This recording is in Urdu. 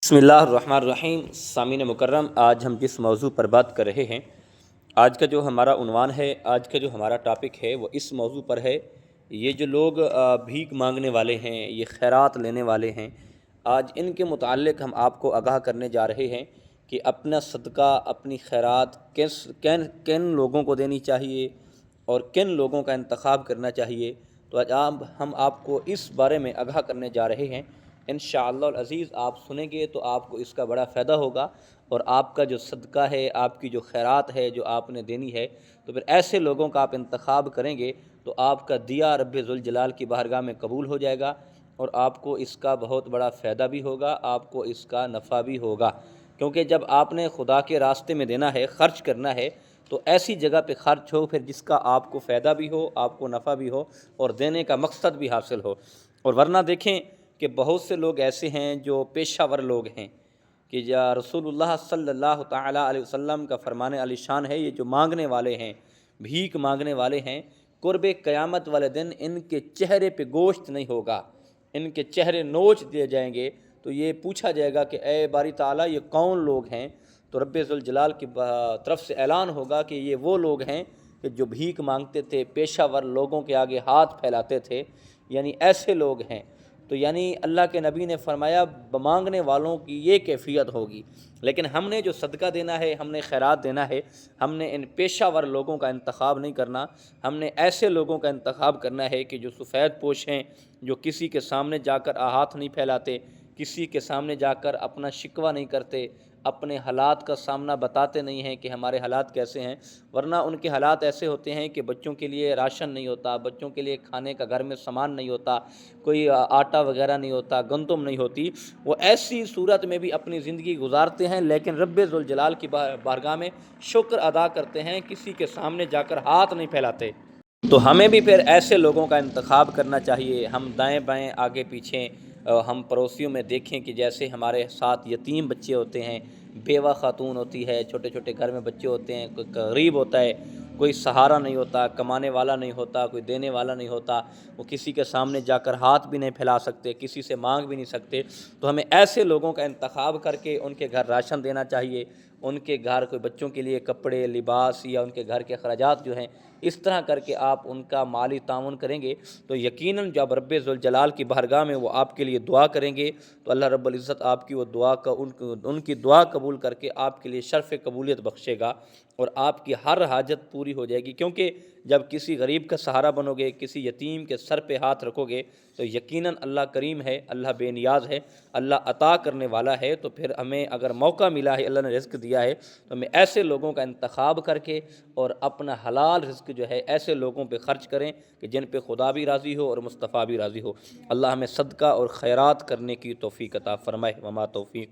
بسم اللہ الرحمن الرحیم۔ سامعین مکرم، آج ہم جس موضوع پر بات کر رہے ہیں، آج کا جو ہمارا عنوان ہے، آج کا جو ہمارا ٹاپک ہے وہ اس موضوع پر ہے۔ یہ جو لوگ بھیک مانگنے والے ہیں، یہ خیرات لینے والے ہیں، آج ان کے متعلق ہم آپ کو آگاہ کرنے جا رہے ہیں کہ اپنا صدقہ، اپنی خیرات کن لوگوں کو دینی چاہیے اور کن لوگوں کا انتخاب کرنا چاہیے۔ تو آج ہم آپ کو اس بارے میں آگاہ کرنے جا رہے ہیں۔ انشاءاللہ العزیز آپ سنیں گے تو آپ کو اس کا بڑا فائدہ ہوگا، اور آپ کا جو صدقہ ہے، آپ کی جو خیرات ہے جو آپ نے دینی ہے، تو پھر ایسے لوگوں کا آپ انتخاب کریں گے تو آپ کا دیا رب ذوالجلال کی بارگاہ میں قبول ہو جائے گا، اور آپ کو اس کا بہت بڑا فائدہ بھی ہوگا، آپ کو اس کا نفع بھی ہوگا۔ کیونکہ جب آپ نے خدا کے راستے میں دینا ہے، خرچ کرنا ہے، تو ایسی جگہ پہ خرچ ہو پھر جس کا آپ کو فائدہ بھی ہو، آپ کو نفع بھی ہو، اور دینے کا مقصد بھی حاصل ہو۔ اور ورنہ دیکھیں کہ بہت سے لوگ ایسے ہیں جو پیشہ ور لوگ ہیں، کہ رسول اللہ صلی اللہ تعالیٰ علیہ وسلم کا فرمان علی شان ہے، یہ جو مانگنے والے ہیں، بھیک مانگنے والے ہیں، قرب قیامت والے دن ان کے چہرے پہ گوشت نہیں ہوگا، ان کے چہرے نوچ دیے جائیں گے۔ تو یہ پوچھا جائے گا کہ اے باری تعالیٰ، یہ کون لوگ ہیں؟ تو رب ذوالجلال کی طرف سے اعلان ہوگا کہ یہ وہ لوگ ہیں کہ جو بھیک مانگتے تھے، پیشہ ور لوگوں کے آگے ہاتھ پھیلاتے تھے، یعنی ایسے لوگ ہیں۔ تو یعنی اللہ کے نبی نے فرمایا مانگنے والوں کی یہ کیفیت ہوگی۔ لیکن ہم نے جو صدقہ دینا ہے، ہم نے خیرات دینا ہے، ہم نے ان پیشہ ور لوگوں کا انتخاب نہیں کرنا، ہم نے ایسے لوگوں کا انتخاب کرنا ہے کہ جو سفید پوش ہیں، جو کسی کے سامنے جا کر ہاتھ نہیں پھیلاتے، کسی کے سامنے جا کر اپنا شکوہ نہیں کرتے، اپنے حالات کا سامنا بتاتے نہیں ہیں کہ ہمارے حالات کیسے ہیں۔ ورنہ ان کے حالات ایسے ہوتے ہیں کہ بچوں کے لیے راشن نہیں ہوتا، بچوں کے لیے کھانے کا گھر میں سامان نہیں ہوتا، کوئی آٹا وغیرہ نہیں ہوتا، گندم نہیں ہوتی، وہ ایسی صورت میں بھی اپنی زندگی گزارتے ہیں، لیکن رب ذوالجلال کی بارگاہ میں شکر ادا کرتے ہیں، کسی کے سامنے جا کر ہاتھ نہیں پھیلاتے۔ تو ہمیں بھی پھر ایسے لوگوں کا انتخاب کرنا چاہیے۔ ہم دائیں بائیں آگے پیچھے ہم پڑوسیوں میں دیکھیں کہ جیسے ہمارے ساتھ یتیم بچے ہوتے ہیں، بیوہ خاتون ہوتی ہے، چھوٹے چھوٹے گھر میں بچے ہوتے ہیں، کوئی غریب ہوتا ہے، کوئی سہارا نہیں ہوتا، کمانے والا نہیں ہوتا، کوئی دینے والا نہیں ہوتا، وہ کسی کے سامنے جا کر ہاتھ بھی نہیں پھیلا سکتے، کسی سے مانگ بھی نہیں سکتے۔ تو ہمیں ایسے لوگوں کا انتخاب کر کے ان کے گھر راشن دینا چاہیے، ان کے گھر کوئی بچوں کے لیے کپڑے، لباس، یا ان کے گھر کے اخراجات جو ہیں، اس طرح کر کے آپ ان کا مالی تعاون کریں گے تو یقیناً جب رب ذوالجلال کی بارگاہ میں وہ آپ کے لیے دعا کریں گے تو اللہ رب العزت آپ کی وہ دعا کا ان کی دعا قبول کر کے آپ کے لیے شرف قبولیت بخشے گا، اور آپ کی ہر حاجت پوری ہو جائے گی۔ کیونکہ جب کسی غریب کا سہارا بنو گے، کسی یتیم کے سر پہ ہاتھ رکھو گے، تو یقیناً اللہ کریم ہے، اللہ بے نیاز ہے، اللہ عطا کرنے والا ہے۔ تو پھر ہمیں اگر موقع ملا ہے، اللہ نے رزق دیا ہے، تو ہمیں ایسے لوگوں کا انتخاب کر کے اور اپنا حلال رزق جو ہے ایسے لوگوں پہ خرچ کریں کہ جن پہ خدا بھی راضی ہو اور مصطفیٰ بھی راضی ہو۔ اللہ ہمیں صدقہ اور خیرات کرنے کی توفیق عطا فرمائے۔ وما توفیق